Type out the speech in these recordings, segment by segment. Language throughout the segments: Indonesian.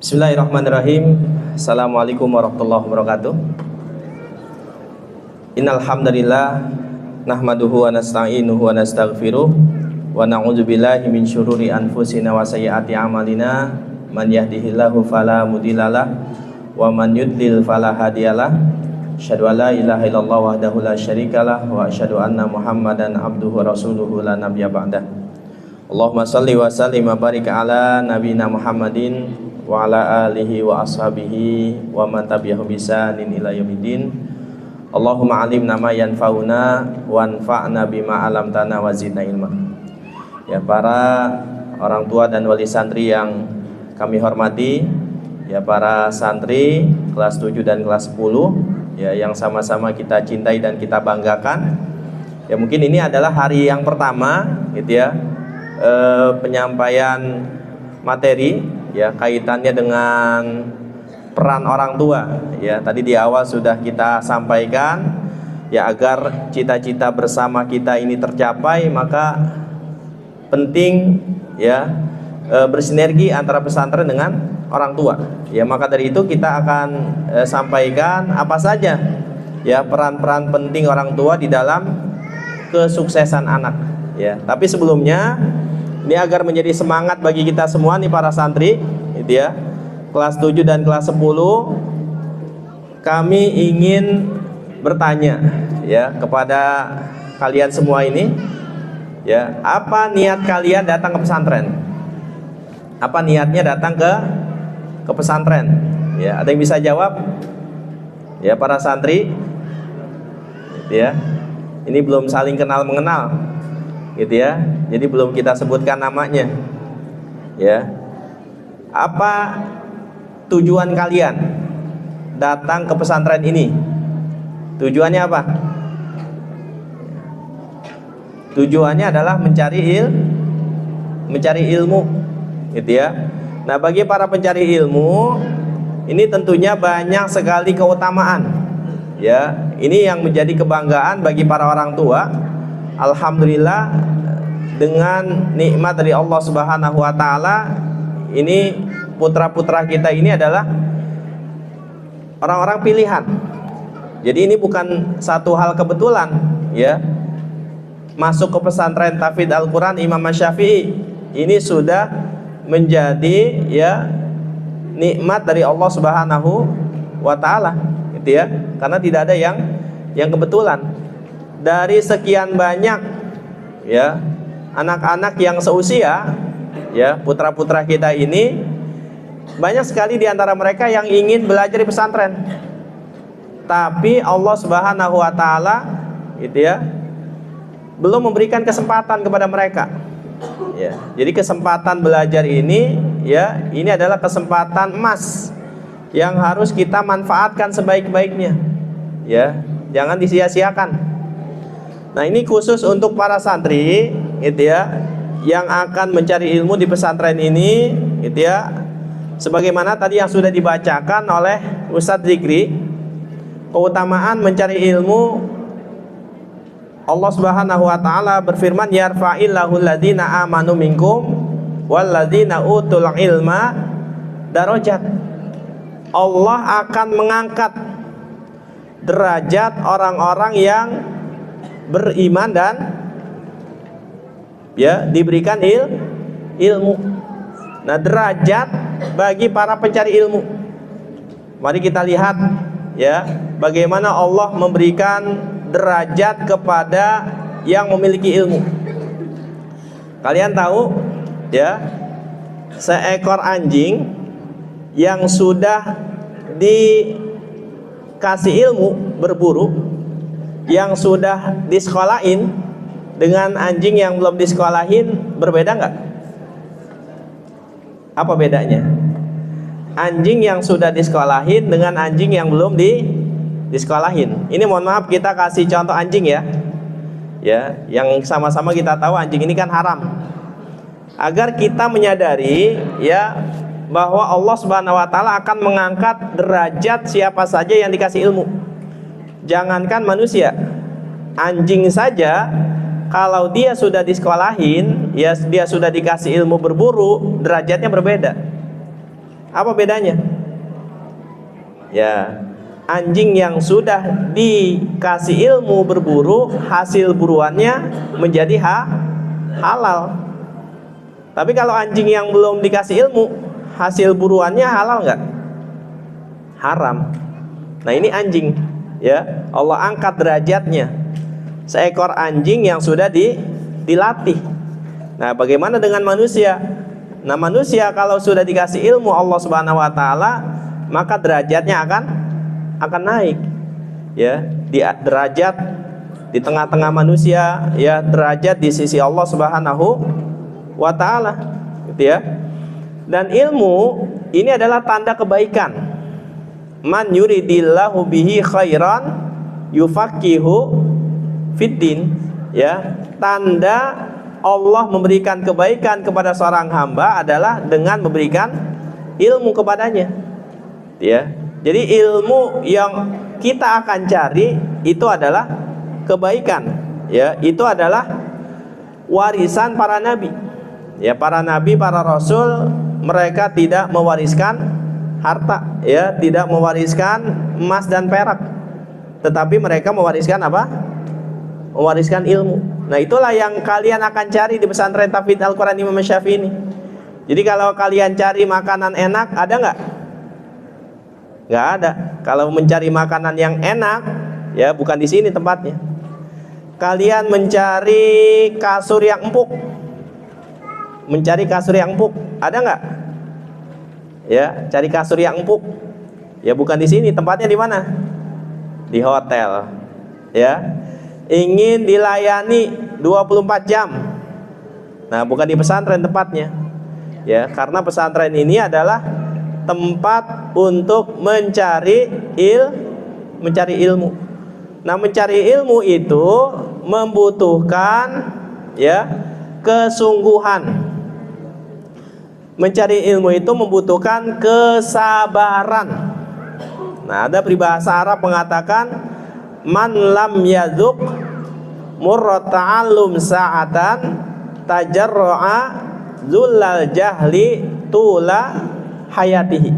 Bismillahirrahmanirrahim. Assalamualaikum warahmatullahi wabarakatuh. Innal hamdalillah nahmaduhu wa nasta'inuhu wa nastaghfiruh wa na'udzubillahi min syururi anfusina wa sayyiati a'malina. Man yahdihillahu fala mudhillalah wa man yudlil fala hadiyalah. Asyhadu an la ilaha illallah wahdahu la syarikalah wa asyhadu anna Muhammadan abduhu wa rasuluhu la nabiyya ba'dah. Allahumma shalli wa sallim wa barik ala nabiyina Muhammadin wa ala alihi wa ashabihi wa man tabi'ahum bi ihsanin ila yaumiddin. Allahumma alimna ma yanfa'una wanfa'na bima 'allamtana wa zidna ilma. Ya, para orang tua dan wali santri yang kami hormati, ya, para santri kelas 7 dan kelas 10, ya, yang sama-sama kita cintai dan kita banggakan. Ya, mungkin ini adalah hari yang pertama gitu ya, penyampaian materi, ya, kaitannya dengan peran orang tua. Ya, tadi di awal sudah kita sampaikan, ya, agar cita-cita bersama kita ini tercapai, maka penting, ya, bersinergi antara pesantren dengan orang tua. Ya, maka dari itu kita akan sampaikan apa saja, ya, peran-peran penting orang tua di dalam kesuksesan anak. Ya, tapi sebelumnya ini agar menjadi semangat bagi kita semua nih para santri, gitu ya, kelas 7 dan kelas 10, kami ingin bertanya, ya, kepada kalian semua ini, ya, apa niat kalian datang ke pesantren? Apa niatnya datang ke pesantren? Ya, ada yang bisa jawab? Ya, para santri, gitu ya. Ini belum saling kenal mengenal, gitu ya. Jadi belum kita sebutkan namanya. Ya. Apa tujuan kalian datang ke pesantren ini? Tujuannya apa? Tujuannya adalah mencari ilmu, gitu ya. Nah, bagi para pencari ilmu ini tentunya banyak sekali keutamaan. Ya, ini yang menjadi kebanggaan bagi para orang tua. Alhamdulillah, dengan nikmat dari Allah Subhanahu wa taala, ini putra-putra kita ini adalah orang-orang pilihan. Jadi ini bukan satu hal kebetulan, ya. Masuk ke pesantren Tahfidz Al-Qur'an Imam Syafi'i ini sudah menjadi, ya, nikmat dari Allah Subhanahu wa taala, gitu ya. Karena tidak ada yang kebetulan. Dari sekian banyak, ya, anak-anak yang seusia, ya, putra-putra kita ini, banyak sekali di antara mereka yang ingin belajar di pesantren. Tapi Allah Subhanahu wa taala, gitu ya, belum memberikan kesempatan kepada mereka. Ya, jadi kesempatan belajar ini, ya, ini adalah kesempatan emas yang harus kita manfaatkan sebaik-baiknya. Ya, jangan disia-siakan. Nah, ini khusus untuk para santri, gitu ya, yang akan mencari ilmu di pesantren ini, gitu ya. Sebagaimana tadi yang sudah dibacakan oleh Ustadz Zikri, keutamaan mencari ilmu, Allah Subhanahu wa taala berfirman, yarfa'illahu alladzina amanu minkum walladzina utul ilma darajat. Allah akan mengangkat derajat orang-orang yang beriman dan, ya, diberikan ilmu. Nah, derajat bagi para pencari ilmu. Mari kita lihat, ya, bagaimana Allah memberikan derajat kepada yang memiliki ilmu. Kalian tahu, ya, seekor anjing yang sudah dikasih ilmu berburu, yang sudah disekolahin, dengan anjing yang belum disekolahin, berbeda nggak? Apa bedanya? Anjing yang sudah disekolahin dengan anjing yang belum disekolahin. Ini mohon maaf, kita kasih contoh anjing, ya, ya, yang sama-sama kita tahu anjing ini kan haram. Agar kita menyadari, ya, bahwa Allah Subhanahu wa taala akan mengangkat derajat siapa saja yang dikasih ilmu. Jangankan manusia, anjing saja kalau dia sudah disekolahin, ya, dia sudah dikasih ilmu berburu, derajatnya berbeda. Apa bedanya? Ya, anjing yang sudah dikasih ilmu berburu, hasil buruannya menjadi halal. Tapi kalau anjing yang belum dikasih ilmu, hasil buruannya halal nggak? Haram. Nah ini anjing, ya Allah angkat derajatnya. Seekor anjing yang sudah dilatih. Nah bagaimana dengan manusia? Nah manusia kalau sudah dikasih ilmu Allah Subhanahu Wa Taala, maka derajatnya akan naik, ya di derajat di tengah-tengah manusia, ya derajat di sisi Allah Subhanahu Wa Taala, gitu ya. Dan ilmu ini adalah tanda kebaikan. Man yuridillahu bihi khairan yufaqihu fiddin, ya tanda Allah memberikan kebaikan kepada seorang hamba adalah dengan memberikan ilmu kepadanya, ya. Jadi ilmu yang kita akan cari itu adalah kebaikan, ya itu adalah warisan para nabi, ya para nabi, para rasul, mereka tidak mewariskan harta, ya tidak mewariskan emas dan perak, tetapi mereka mewariskan apa? Mewariskan ilmu. Nah itulah yang kalian akan cari di pesantren Tahfidz Al-Quran Imam Syafi'i ini. Jadi kalau kalian cari makanan enak, ada nggak? Nggak ada. Kalau mencari makanan yang enak, ya bukan di sini tempatnya. Kalian mencari kasur yang empuk, mencari kasur yang empuk, ada nggak? Ya, cari kasur yang empuk. Ya bukan di sini, tempatnya di mana? Di hotel. Ya. Ingin dilayani 24 jam. Nah, bukan di pesantren tempatnya. Ya, karena pesantren ini adalah tempat untuk mencari ilmu. Nah, mencari ilmu itu membutuhkan ya kesungguhan. Mencari ilmu itu membutuhkan kesabaran. Nah, ada peribahasa Arab mengatakan man lam yadzuq murrat ta'allum sa'atan tajarra'a zullal jahli tula hayatihi.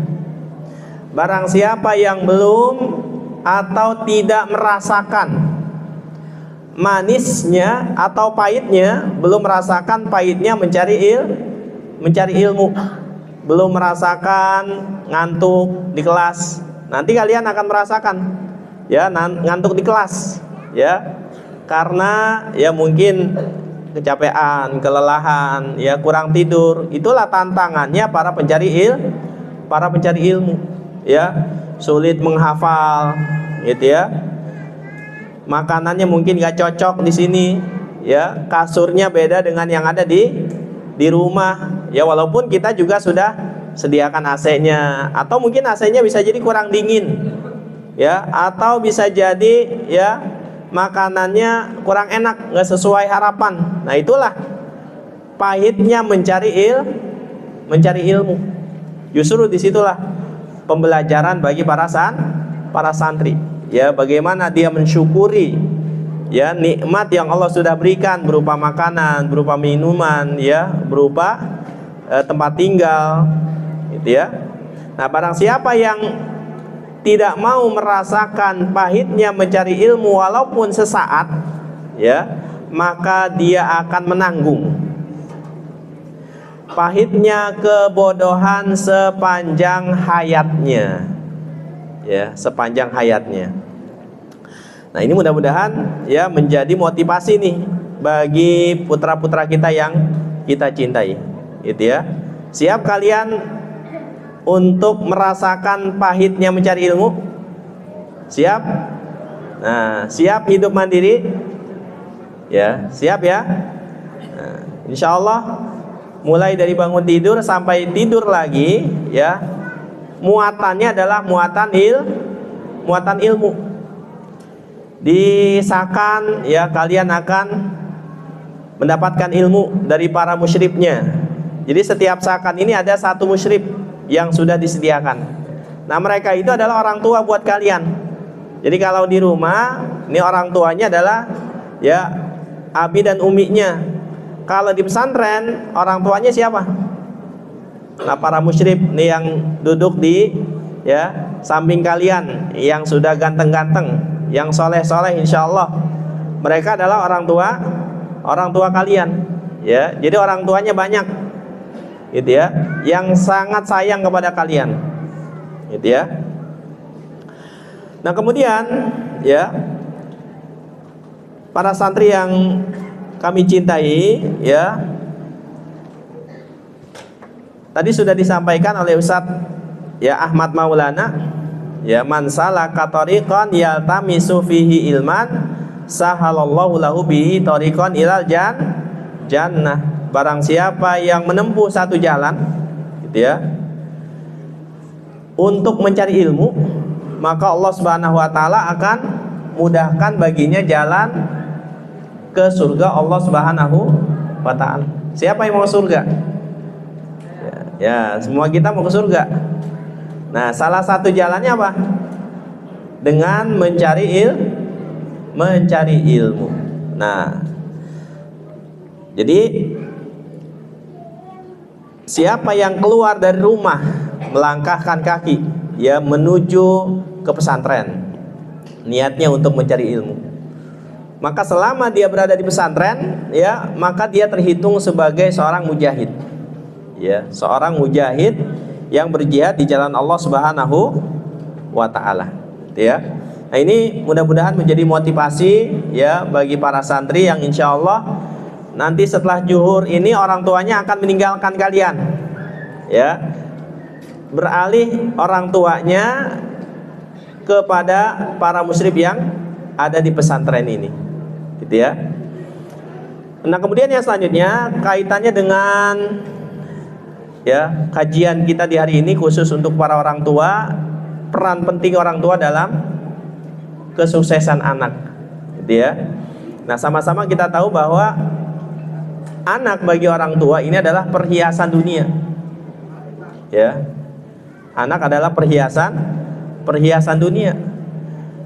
Barang siapa yang belum atau tidak merasakan manisnya atau pahitnya, belum merasakan pahitnya mencari ilmu, belum merasakan ngantuk di kelas, nanti kalian akan merasakan ya ngantuk di kelas, ya karena ya mungkin kecapean, kelelahan, ya kurang tidur. Itulah tantangannya para pencari ilmu, ya sulit menghafal, gitu ya. Makanannya mungkin gak cocok di sini, ya kasurnya beda dengan yang ada di rumah. Ya walaupun kita juga sudah sediakan AC-nya, atau mungkin AC-nya bisa jadi kurang dingin, ya atau bisa jadi ya makanannya kurang enak, nggak sesuai harapan. Nah itulah pahitnya mencari ilmu. Justru disitulah pembelajaran bagi para santri. Ya bagaimana dia mensyukuri ya nikmat yang Allah sudah berikan berupa makanan, berupa minuman, ya berupa tempat tinggal, gitu ya. Nah barang siapa yang tidak mau merasakan pahitnya mencari ilmu walaupun sesaat, ya maka dia akan menanggung pahitnya kebodohan sepanjang hayatnya, ya sepanjang hayatnya. Nah ini mudah-mudahan ya menjadi motivasi nih bagi putra-putra kita yang kita cintai, gitu ya. Siap kalian untuk merasakan pahitnya mencari ilmu? Siap? Nah, siap hidup mandiri? Ya, siap ya? Nah, insya Allah mulai dari bangun tidur sampai tidur lagi, ya muatannya adalah muatan ilmu. Disakan ya kalian akan mendapatkan ilmu dari para musyrifnya. Jadi setiap sakan ini ada satu musyrif yang sudah disediakan. Nah mereka itu adalah orang tua buat kalian. Jadi kalau di rumah ini orang tuanya adalah ya abi dan uminya. Kalau di pesantren orang tuanya siapa? Nah, para musyrik nih yang duduk di ya samping kalian, yang sudah ganteng-ganteng, yang soleh-soleh, insya Allah mereka adalah orang tua kalian, ya. Jadi orang tuanya banyak, gitu ya, yang sangat sayang kepada kalian, gitu ya. Nah kemudian ya, para santri yang kami cintai, ya, tadi sudah disampaikan oleh Ustadz ya Ahmad Maulana, ya, man salaka tariqan yaltamisu fihi ilman sahalallahu lahu bihi tariqan ilal jannah. Barang siapa yang menempuh satu jalan, gitu ya, untuk mencari ilmu, maka Allah Subhanahu wa taala akan mudahkan baginya jalan ke surga Allah Subhanahu wa taala. Siapa yang mau ke surga? Ya, semua kita mau ke surga. Nah, salah satu jalannya apa? Dengan mencari ilmu. Nah, jadi siapa yang keluar dari rumah melangkahkan kaki, ya, menuju ke pesantren, niatnya untuk mencari ilmu, maka selama dia berada di pesantren, ya, maka dia terhitung sebagai seorang mujahid, ya, seorang mujahid yang berjihad di jalan Allah Subhanahu wa taala, ya. Nah, ini mudah-mudahan menjadi motivasi, ya, bagi para santri yang insya Allah nanti setelah zuhur ini orang tuanya akan meninggalkan kalian, ya, beralih orang tuanya kepada para musyrif yang ada di pesantren ini, gitu ya. Nah kemudian yang selanjutnya kaitannya dengan, ya, kajian kita di hari ini khusus untuk para orang tua, peran penting orang tua dalam kesuksesan anak, gitu ya. Nah sama-sama kita tahu bahwa anak bagi orang tua ini adalah perhiasan dunia, ya. Anak adalah perhiasan dunia.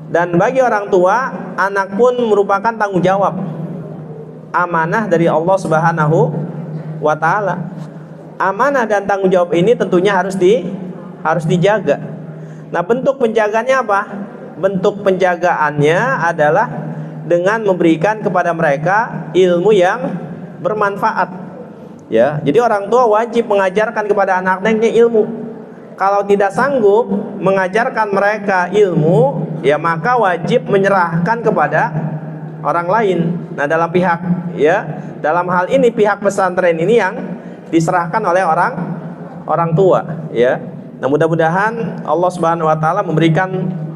Dan bagi orang tua, anak pun merupakan tanggung jawab, amanah dari Allah Subhanahu wa taala. Amanah dan tanggung jawab ini tentunya harus dijaga. Nah, bentuk penjagaannya apa? Bentuk penjagaannya adalah dengan memberikan kepada mereka ilmu yang bermanfaat, ya. Jadi orang tua wajib mengajarkan kepada anak-anaknya ilmu. Kalau tidak sanggup mengajarkan mereka ilmu, ya, maka wajib menyerahkan kepada orang lain. Nah, dalam dalam hal ini pihak pesantren ini yang diserahkan oleh orang tua, ya. Nah, mudah-mudahan Allah Subhanahu wa taala memberikan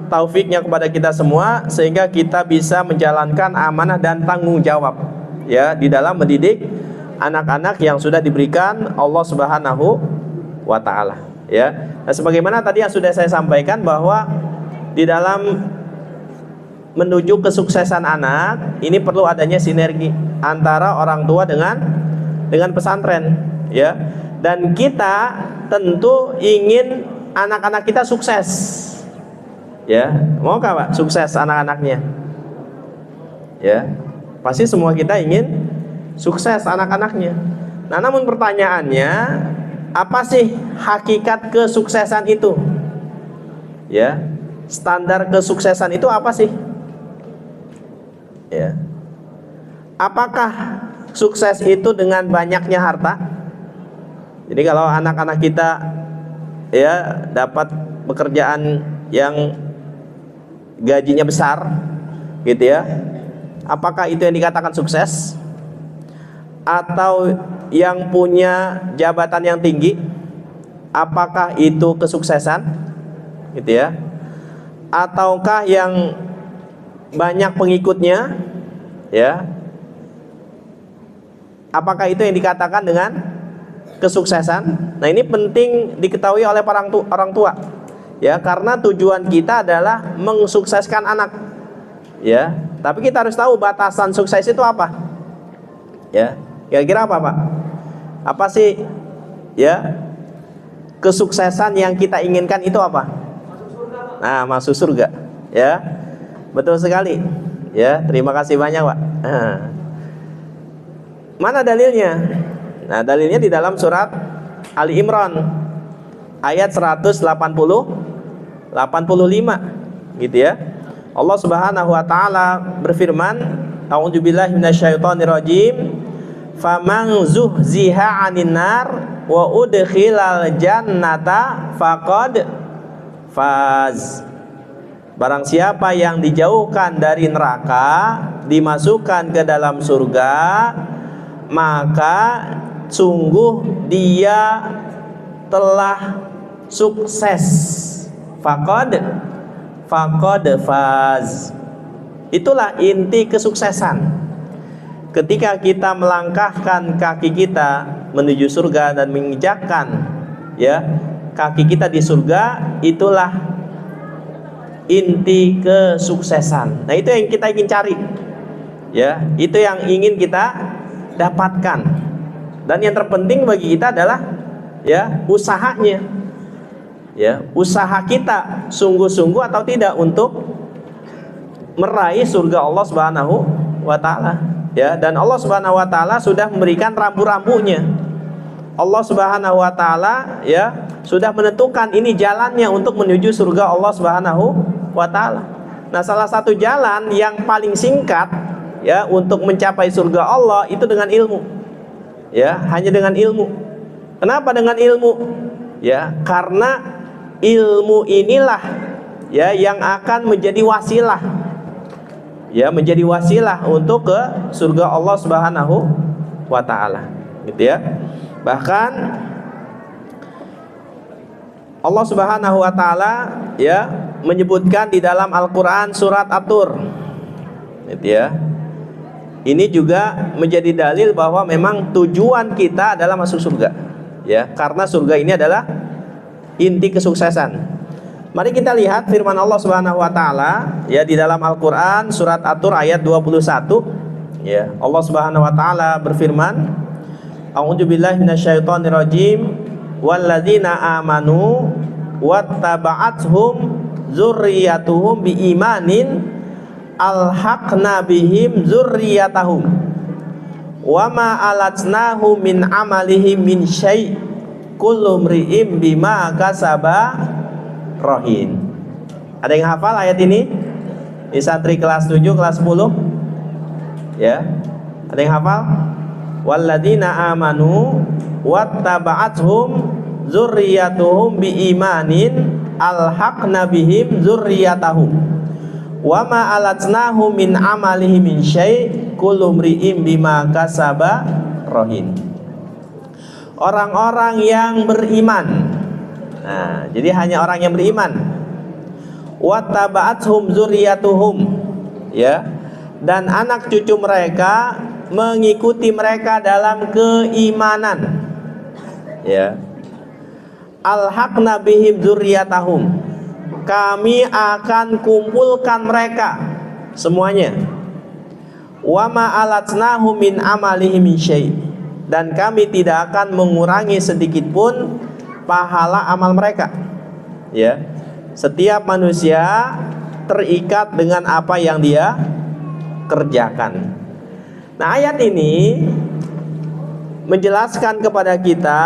taufiknya kepada kita semua sehingga kita bisa menjalankan amanah dan tanggung jawab, ya, di dalam mendidik anak-anak yang sudah diberikan Allah Subhanahu wa taala, ya. Nah, sebagaimana tadi yang sudah saya sampaikan bahwa di dalam menuju kesuksesan anak ini perlu adanya sinergi antara orang tua dengan pesantren, ya. Dan kita tentu ingin anak-anak kita sukses, ya. Maukah Pak sukses anak-anaknya? Ya, pasti semua kita ingin sukses anak-anaknya. Nah, namun pertanyaannya, apa sih hakikat kesuksesan itu? Ya, standar kesuksesan itu apa sih? Ya. Apakah sukses itu dengan banyaknya harta? Jadi kalau anak-anak kita, ya, dapat pekerjaan yang gajinya besar, gitu ya, apakah itu yang dikatakan sukses? Atau yang punya jabatan yang tinggi, apakah itu kesuksesan, gitu ya? Ataukah yang banyak pengikutnya, ya, apakah itu yang dikatakan dengan kesuksesan? Nah, ini penting diketahui oleh orang tua, ya, karena tujuan kita adalah mensukseskan anak, ya. Tapi kita harus tahu batasan sukses itu apa, ya. Kira-kira apa Pak? Apa sih, ya, kesuksesan yang kita inginkan itu apa? Nah, masuk surga, ya. Betul sekali, ya. Terima kasih banyak Pak. Mana dalilnya? Nah, dalilnya di dalam surat Ali Imran ayat 185 gitu ya. Allah Subhanahu wa taala berfirman, a'udzubillahi minasyaitonirrajim, faman zuhziha 'anil nar wa udkhilal jannata faqad faz. Barang siapa yang dijauhkan dari neraka, dimasukkan ke dalam surga, maka sungguh dia telah sukses. Faqad faz. Itulah inti kesuksesan. Ketika kita melangkahkan kaki kita menuju surga dan menginjakkan ya kaki kita di surga, itulah inti kesuksesan. Nah, itu yang kita ingin cari. Ya, itu yang ingin kita dapatkan. Dan yang terpenting bagi kita adalah ya usahanya. Ya, usaha kita sungguh-sungguh atau tidak untuk meraih surga Allah Subhanahu wa taala. Ya, dan Allah Subhanahu wa taala sudah memberikan rambu-rambunya. Allah Subhanahu wa taala ya sudah menentukan ini jalannya untuk menuju surga Allah Subhanahu wa taala. Nah, salah satu jalan yang paling singkat ya untuk mencapai surga Allah itu dengan ilmu. Ya, hanya dengan ilmu. Kenapa dengan ilmu? Ya, karena ilmu inilah ya yang akan menjadi wasilah. Ya, menjadi wasilah untuk ke surga Allah Subhanahu wa taala. Gitu ya. Bahkan Allah Subhanahu wa taala ya menyebutkan di dalam Al-Qur'an surat At-Tur. Gitu ya. Ini juga menjadi dalil bahwa memang tujuan kita adalah masuk surga. Ya, karena surga ini adalah inti kesuksesan. Mari kita lihat firman Allah Subhanahu wa taala ya di dalam Al-Qur'an surat At-Tur ayat 21. Ya, Allah Subhanahu wa taala berfirman, a'udzubillahi minasyaitonirrajim, walladzina amanu wattaba'athum dzurriyyatuhum biimanin alhaqna bihim dzurriyyatahum wama alatnahu min amalihim min syai' kullu mri'im bima kasaba rahin. Ada yang hafal ayat ini? Di santri kelas 7, kelas 10? Ya. Ada yang hafal? Walladzina amanu wattaba'athum dzurriyyatuhum biimanin alhaqna bihim dzurriyyatahum wama alatnahu min amalihim min syai' kullu mri'im bima kasaba rahin. Orang-orang yang beriman. Nah, jadi hanya orang yang beriman. Wattaba'athum dzurriyyatuhum ya. Dan anak cucu mereka mengikuti mereka dalam keimanan. Ya. Alhaqna bihim dzurriyyatahum. Kami akan kumpulkan mereka semuanya. Wama alatnahu min amalihim min syai'. Dan kami tidak akan mengurangi sedikit pun pahala amal mereka. Ya. Setiap manusia terikat dengan apa yang dia kerjakan. Nah, ayat ini menjelaskan kepada kita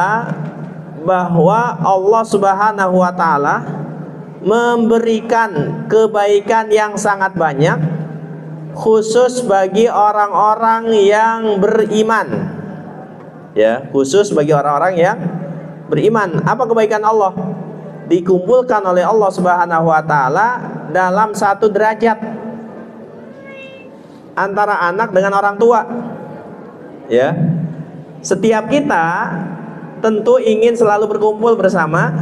bahwa Allah Subhanahu wa taala memberikan kebaikan yang sangat banyak khusus bagi orang-orang yang beriman. Ya, khusus bagi orang-orang yang beriman. Apa kebaikan Allah? Dikumpulkan oleh Allah Subhanahu wa taala dalam satu derajat antara anak dengan orang tua. Ya. Setiap kita tentu ingin selalu berkumpul bersama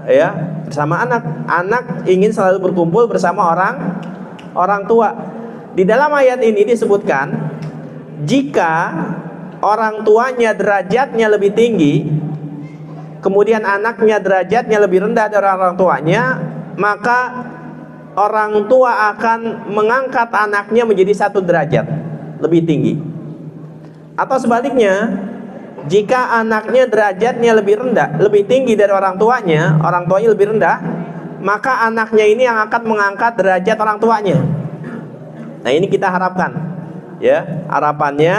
ya, bersama anak. Anak ingin selalu berkumpul bersama orang tua. Di dalam ayat ini disebutkan jika orang tuanya derajatnya lebih tinggi, kemudian anaknya derajatnya lebih rendah dari orang tuanya, maka orang tua akan mengangkat anaknya menjadi satu derajat lebih tinggi. Atau sebaliknya, jika anaknya derajatnya lebih rendah, lebih tinggi dari orang tuanya lebih rendah, maka anaknya ini yang akan mengangkat derajat orang tuanya. Nah, ini kita harapkan, ya, harapannya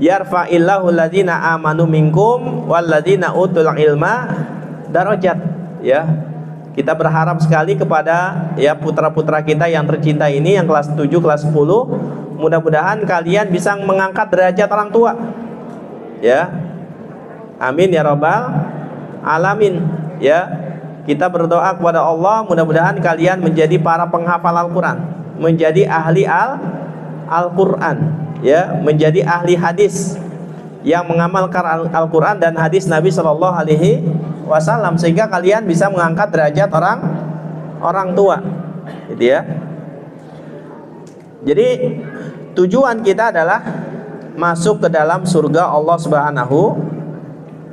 yarfa'illahu alladzina amanu minkum walladzina utul ilma darajat. Ya, kita berharap sekali kepada ya putra-putra kita yang tercinta ini yang kelas 7, kelas 10, mudah-mudahan kalian bisa mengangkat derajat orang tua. Ya. Amin ya rabbal alamin. Ya. Kita berdoa kepada Allah mudah-mudahan kalian menjadi para penghafal Al-Qur'an, menjadi ahli Al-Qur'an, ya, menjadi ahli hadis yang mengamalkan Al-Qur'an dan hadis Nabi Shallallahu alaihi wasallam sehingga kalian bisa mengangkat derajat orang tua. Gitu ya. Jadi tujuan kita adalah masuk ke dalam surga Allah Subhanahu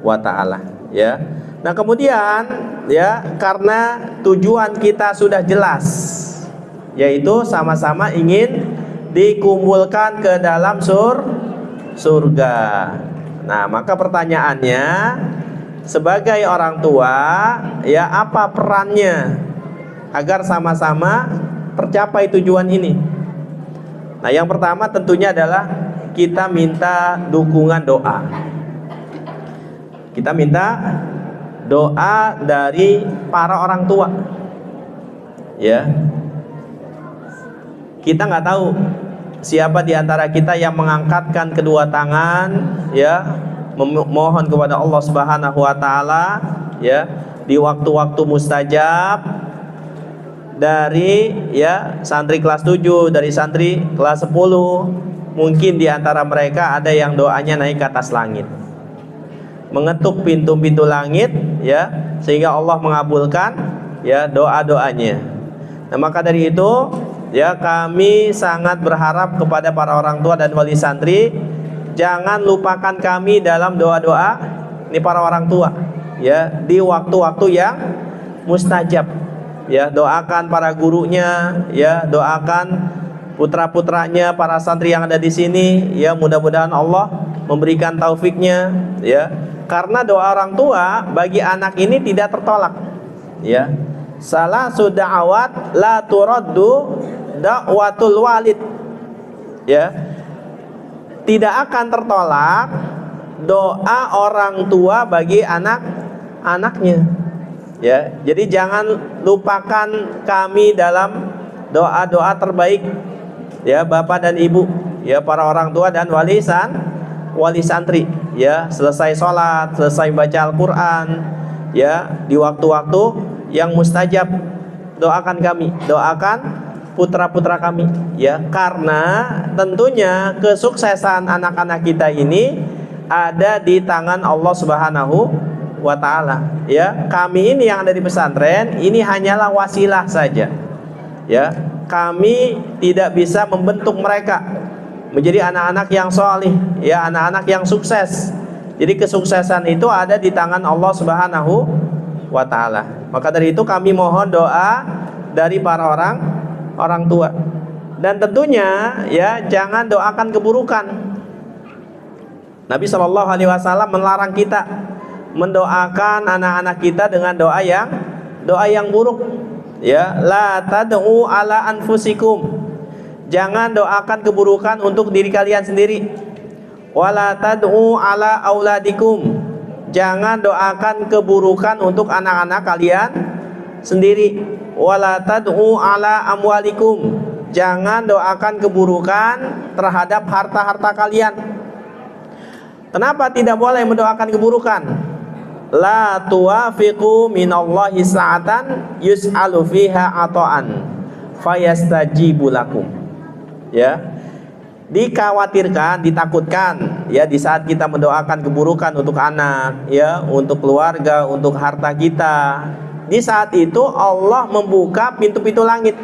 wa taala, ya. Nah, kemudian ya karena tujuan kita sudah jelas, yaitu sama-sama ingin dikumpulkan ke dalam surga. Nah, maka pertanyaannya, sebagai orang tua, ya apa perannya agar sama-sama tercapai tujuan ini? Nah, yang pertama tentunya adalah kita minta dukungan doa. Kita minta doa dari para orang tua. Ya. Kita nggak tahu siapa di antara kita yang mengangkatkan kedua tangan, ya, memohon kepada Allah Subhanahu wa taala, ya, di waktu-waktu mustajab dari ya santri kelas 7, dari santri kelas 10. Mungkin di antara mereka ada yang doanya naik ke atas langit, mengetuk pintu-pintu langit, ya, sehingga Allah mengabulkan ya doa-doanya. Nah, maka dari itu ya kami sangat berharap kepada para orang tua dan wali santri, jangan lupakan kami dalam doa-doa ini para orang tua, ya, di waktu-waktu yang mustajab. Ya, doakan para gurunya, ya, doakan putra-putranya, para santri yang ada di sini, ya, mudah-mudahan Allah memberikan taufiknya, ya. Karena doa orang tua bagi anak ini tidak tertolak, ya. Salah suda'awat la turaddu da'watul walid, ya. Tidak akan tertolak doa orang tua bagi anak-anaknya, ya. Jadi jangan lupakan kami dalam doa-doa terbaik, ya, bapak dan ibu, ya, para orang tua dan wali santri, ya, selesai sholat, selesai baca Al-Quran, ya, di waktu-waktu yang mustajab, doakan kami, doakan putra-putra kami, ya, karena tentunya kesuksesan anak-anak kita ini ada di tangan Allah Subhanahu wa taala, ya. Kami ini yang ada di pesantren ini hanyalah wasilah saja, ya. Kami tidak bisa membentuk mereka menjadi anak-anak yang solih, ya, anak-anak yang sukses. Jadi kesuksesan itu ada di tangan Allah Subhanahu wa taala. Maka dari itu kami mohon doa dari para orang tua. Dan tentunya ya jangan doakan keburukan. Nabi Shallallahu alaihi wasallam melarang kita mendoakan anak-anak kita dengan doa yang buruk. Ya, la tad'u ala anfusikum. Jangan doakan keburukan untuk diri kalian sendiri. Wala tad'u ala auladikum. Jangan doakan keburukan untuk anak-anak kalian sendiri. Wala tad'u ala amwalikum. Jangan doakan keburukan terhadap harta-harta kalian. Kenapa tidak boleh mendoakan keburukan? La tuwafiqu minallahi sa'atan yus'alu fiha ata'an fayastajibu lakum. Ya, dikhawatirkan, ditakutkan, ya, di saat kita mendoakan keburukan untuk anak, ya, untuk keluarga, untuk harta kita, di saat itu Allah membuka pintu-pintu langit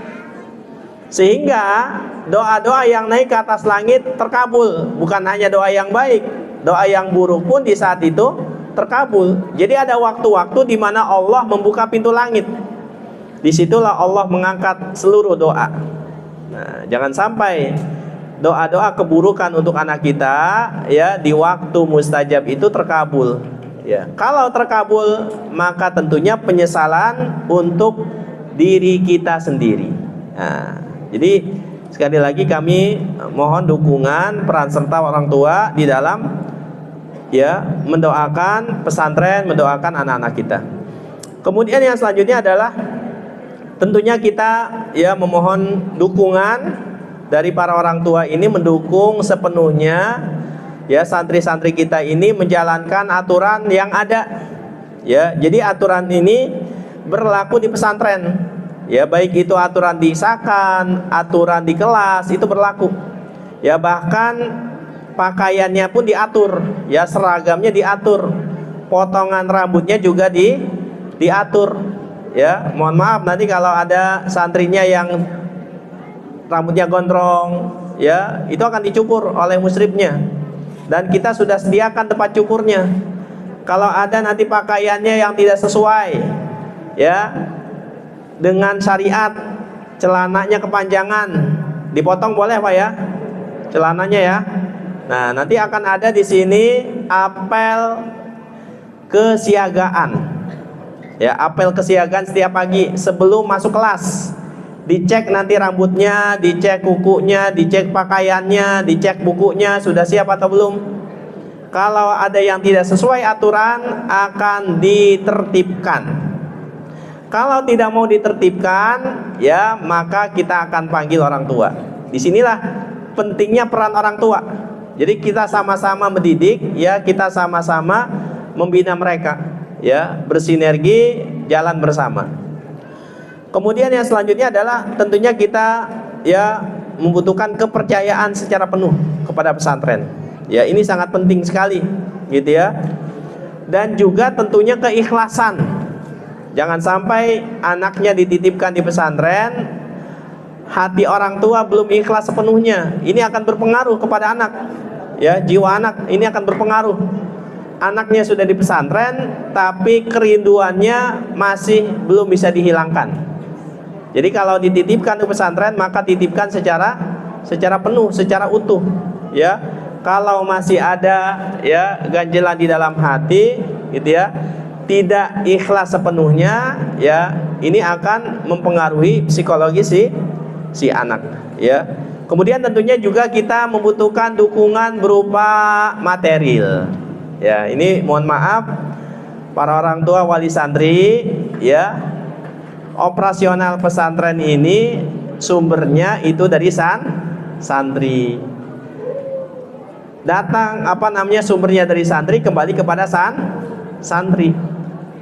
sehingga doa-doa yang naik ke atas langit terkabul. Bukan hanya doa yang baik, doa yang buruk pun di saat itu terkabul. Jadi ada waktu-waktu di mana Allah membuka pintu langit. Disitulah Allah mengangkat seluruh doa. Nah, jangan sampai doa-doa keburukan untuk anak kita, ya, di waktu mustajab itu terkabul. Ya, kalau terkabul maka tentunya penyesalan untuk diri kita sendiri. Nah, jadi Sekali lagi kami mohon dukungan peran serta orang tua di dalam ya mendoakan pesantren, mendoakan anak-anak kita. Kemudian yang selanjutnya adalah tentunya kita ya memohon dukungan dari para orang tua ini, mendukung sepenuhnya ya santri-santri kita ini menjalankan aturan yang ada. Ya, jadi aturan ini berlaku di pesantren. Ya, baik itu aturan di isakan, aturan di kelas itu berlaku. Ya, bahkan pakaiannya pun diatur, ya seragamnya diatur, potongan rambutnya juga diatur. Ya, mohon maaf nanti kalau ada santrinya yang rambutnya gondrong, ya itu akan dicukur oleh musrifnya. Dan kita sudah sediakan tempat cukurnya. Kalau ada nanti pakaiannya yang tidak sesuai, ya dengan syariat, celananya kepanjangan, dipotong boleh Pak ya, celananya ya. Nah, nanti akan ada di sini apel kesiagaan. Ya, apel kesiagaan setiap pagi sebelum masuk kelas. Dicek nanti rambutnya, dicek kukunya, dicek pakaiannya, dicek bukunya sudah siap atau belum. Kalau ada yang tidak sesuai aturan akan ditertibkan. Kalau tidak mau ditertibkan, ya maka kita akan panggil orang tua. Disinilah pentingnya peran orang tua. Jadi kita sama-sama mendidik, ya kita sama-sama membina mereka, ya bersinergi, jalan bersama. Kemudian yang selanjutnya adalah tentunya kita ya membutuhkan kepercayaan secara penuh kepada pesantren. Ya ini sangat penting sekali, gitu ya. Dan juga tentunya keikhlasan. Jangan sampai anaknya dititipkan di pesantren, hati orang tua belum ikhlas sepenuhnya. Ini akan berpengaruh kepada anak. Ya, jiwa anak ini akan berpengaruh. Anaknya sudah di pesantren, tapi kerinduannya masih belum bisa dihilangkan. Jadi kalau dititipkan di pesantren, maka titipkan secara penuh, secara utuh. Ya, kalau masih ada ya ganjelan di dalam hati, gitu ya, tidak ikhlas sepenuhnya, ya ini akan mempengaruhi psikologi si anak, ya. Kemudian tentunya juga kita membutuhkan dukungan berupa material. Ya, ini mohon maaf para orang tua wali santri, ya. Operasional pesantren ini sumbernya itu dari santri. Datang sumbernya dari santri, kembali kepada santri.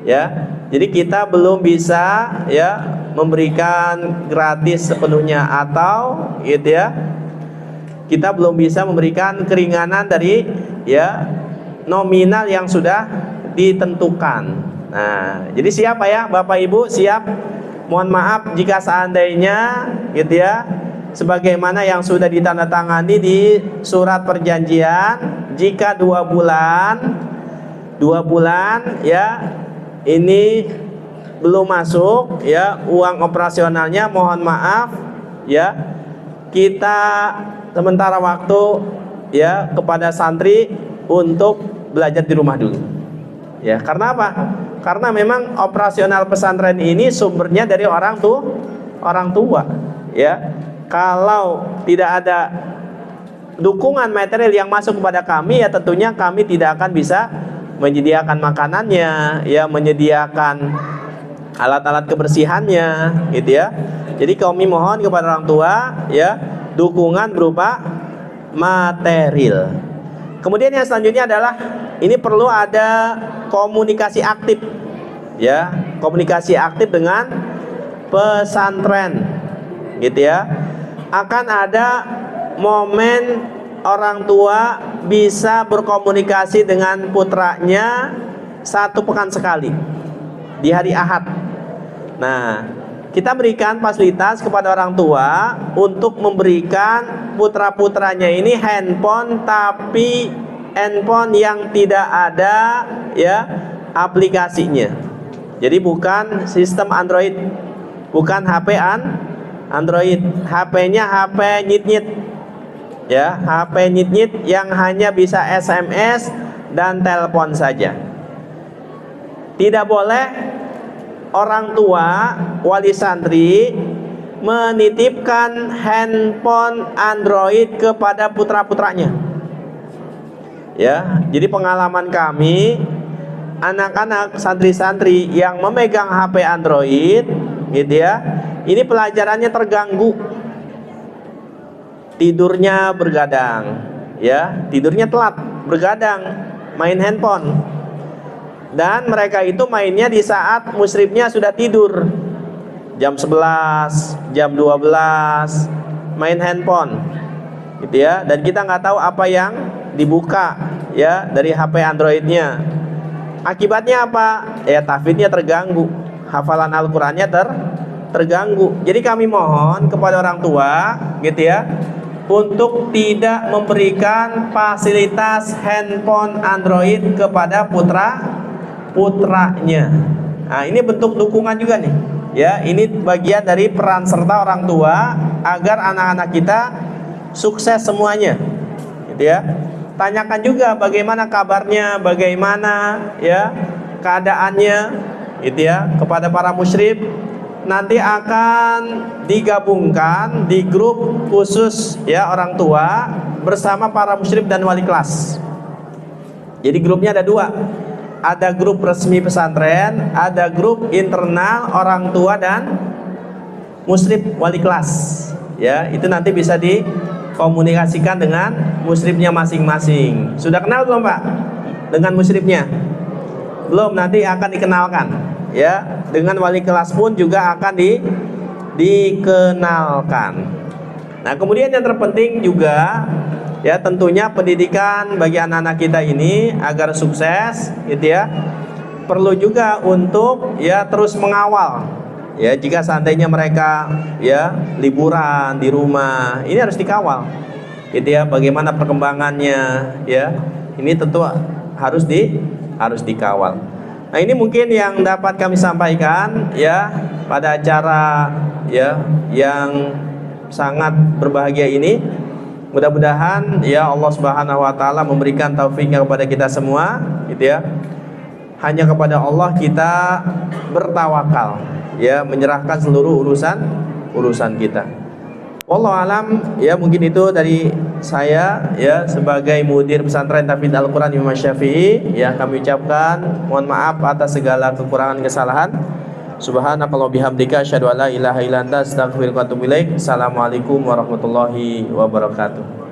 Ya, jadi kita belum bisa ya memberikan gratis sepenuhnya, atau gitu ya, kita belum bisa memberikan keringanan dari ya nominal yang sudah ditentukan. Nah, jadi siapa ya Bapak Ibu, siap? Mohon maaf jika seandainya gitu ya, sebagaimana yang sudah ditandatangani di surat perjanjian, jika 2 bulan ya ini belum masuk ya uang operasionalnya, mohon maaf ya, kita sementara waktu ya kepada santri untuk belajar di rumah dulu. Ya, karena apa? Karena memang operasional pesantren ini sumbernya dari orang tua. Ya, kalau tidak ada dukungan material yang masuk kepada kami, ya tentunya kami tidak akan bisa menyediakan makanannya, ya menyediakan alat-alat kebersihannya, gitu ya. Jadi kami mohon kepada orang tua, ya dukungan berupa material. Kemudian yang selanjutnya adalah ini perlu ada komunikasi aktif, ya komunikasi aktif dengan pesantren, gitu ya. Akan ada momen orang tua bisa berkomunikasi dengan putranya 1 pekan sekali di hari Ahad. Nah, kita berikan fasilitas kepada orang tua untuk memberikan putra-putranya ini handphone, tapi handphone yang tidak ada ya aplikasinya. Jadi bukan sistem Android, bukan HP Android, HP-nya HP nyit-nyit. Ya, HP nyit-nyit yang hanya bisa SMS dan telepon saja. Tidak boleh orang tua wali santri menitipkan handphone Android kepada putra-putranya. Ya, jadi pengalaman kami, anak-anak santri-santri yang memegang HP Android, gitu ya, ini pelajarannya terganggu, tidurnya bergadang, ya, tidurnya telat, bergadang, main handphone, dan mereka itu mainnya di saat musyrifnya sudah tidur, jam 11, jam 12, main handphone, gitu ya, dan kita nggak tahu apa yang dibuka, ya, dari HP Androidnya. Akibatnya apa? Ya, tahfidznya terganggu, hafalan Al-Qur'annya terganggu. Jadi kami mohon kepada orang tua, gitu ya, untuk tidak memberikan fasilitas handphone Android kepada putranya. Nah, ini bentuk dukungan juga nih. Ya, ini bagian dari peran serta orang tua agar anak-anak kita sukses semuanya. Gitu ya. Tanyakan juga bagaimana kabarnya, bagaimana ya keadaannya, gitu ya, kepada para musyrif. Nanti akan digabungkan di grup khusus ya orang tua bersama para musyrif dan wali kelas. Jadi grupnya ada dua, ada grup resmi pesantren, ada grup internal orang tua dan musyrif wali kelas. Ya, itu nanti bisa dikomunikasikan dengan musyrifnya masing-masing. Sudah kenal belum Pak dengan musyrifnya? Belum, nanti akan dikenalkan. Ya, dengan wali kelas pun juga akan dikenalkan. Nah, kemudian yang terpenting juga ya tentunya pendidikan bagi anak-anak kita ini agar sukses, gitu ya, perlu juga untuk ya terus mengawal. Ya, jika seandainya mereka ya liburan di rumah, ini harus dikawal, gitu ya, bagaimana perkembangannya, ya, ini tentu harus dikawal. Nah, ini mungkin yang dapat kami sampaikan ya pada acara ya yang sangat berbahagia ini. Mudah-mudahan ya Allah Subhanahu wa taala memberikan taufiknya kepada kita semua, gitu ya. Hanya kepada Allah kita bertawakal, ya, menyerahkan seluruh urusan kita. Wallahu alam, ya, mungkin itu dari saya ya sebagai mudir pesantren Tahfidz Al-Qur'an Imam Syafi'i. Ya, kami ucapkan mohon maaf atas segala kekurangan kesalahan. Subhanakallah bihamdika asyhadu an la ilaha illa anta astaghfiruka wa atubu ilaik. Assalamualaikum warahmatullahi wabarakatuh.